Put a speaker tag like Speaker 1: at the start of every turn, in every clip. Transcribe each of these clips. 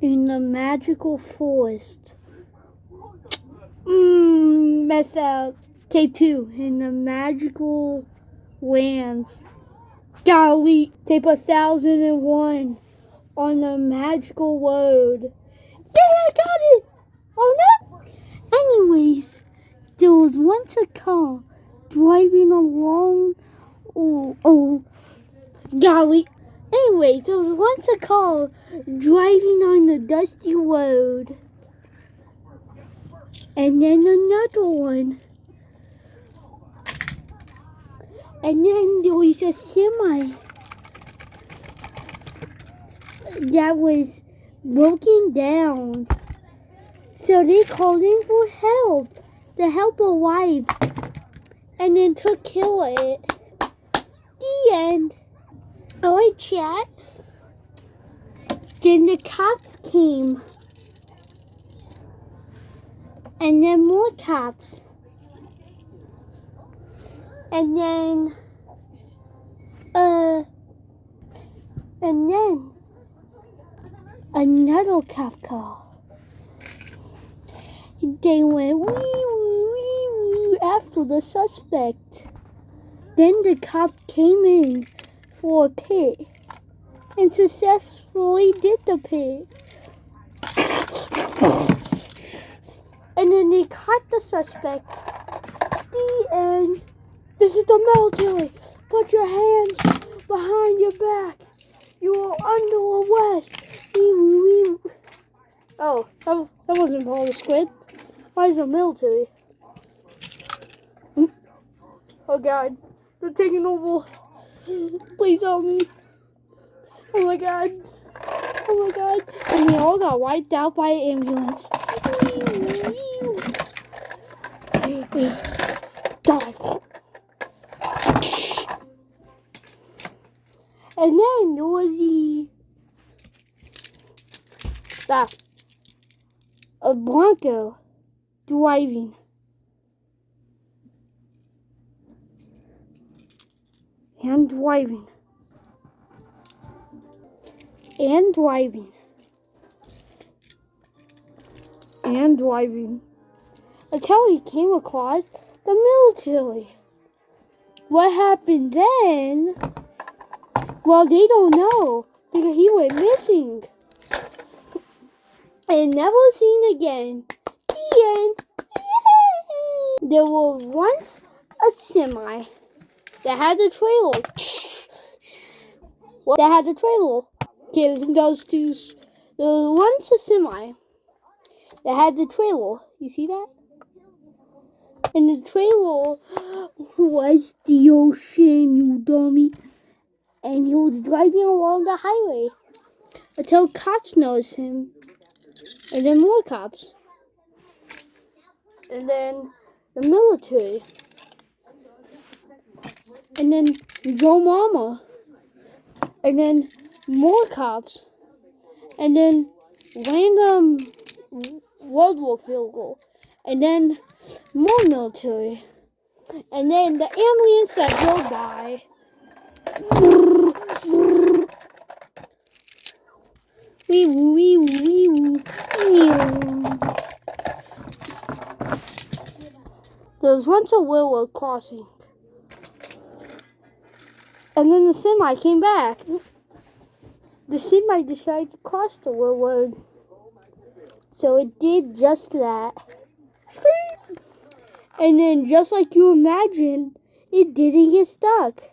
Speaker 1: in the magical forest. Messed up. Tape 2 in the magical lands. Golly, tape 1001 on the magical road. Yeah, I got it. Oh no. Anyways, there was once a car driving along. Oh, golly. Anyway, there was once a car driving on the dusty road. And then another one. And then there was a semi that was broken down. So they called in for help. The help arrived and then took care of it. The end. Alright, chat. Then the cops came. And then more cops. And then another cop car. They went wee woo wee woo after the suspect. Then the cop came in for a pit and successfully did the pit. And then they caught the suspect. The end. This is the military. Put your hands behind your back. You are under arrest. Oh, that wasn't part of the script. Why is the military? Oh God, they're taking over. Please help me. Oh my God. Oh my God. And we all got wiped out by an ambulance. Die. And then there was a Bronco driving. And driving. And driving. And driving. Until he came across the military. What happened then? Well, they don't know because he went missing and never seen again. The end. Yay! There was once a semi that had a trailer. That had a trailer. Okay, this goes to. There was once a semi that had the trailer. You see that? And the trailer was the ocean, you dummy. And he was driving along the highway until cops noticed him. And then more cops. And then the military. And then Joe Mama. And then more cops. And then random World War vehicle. And then more military. And then the ambulance that drove by. Wee woo, wee woo, wee woo. There was once a railroad crossing. And then the semi came back. The semi decided to cross the railroad. So it did just that. And then just like you imagined, it didn't get stuck.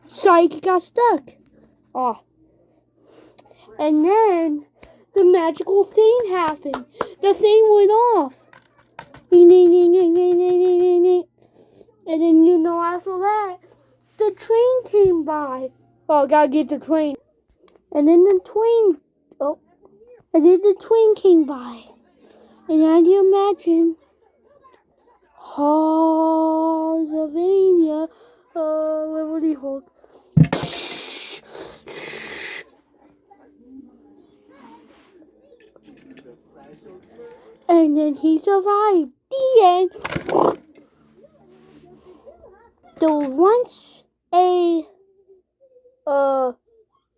Speaker 1: Psych, it got stuck. Oh. And then the magical thing happened. The thing went off. And then after that, the train came by. Oh, gotta get the train. And then the train came by. And as you imagine, Pennsylvania, Liberty Hulk. And then he survived. The end. There was once a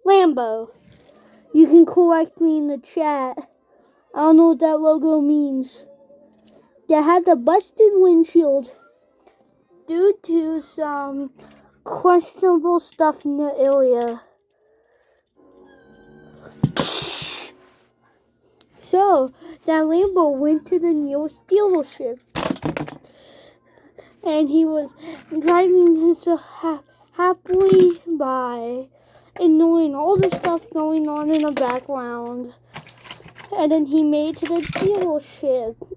Speaker 1: Lambo You can correct me in the chat. I don't know what that logo means. They had the busted windshield due to some questionable stuff in the area. So, that Lambo went to the nearest dealership. And he was driving his happily by, ignoring all the stuff going on in the background. And then he made it to the dealership.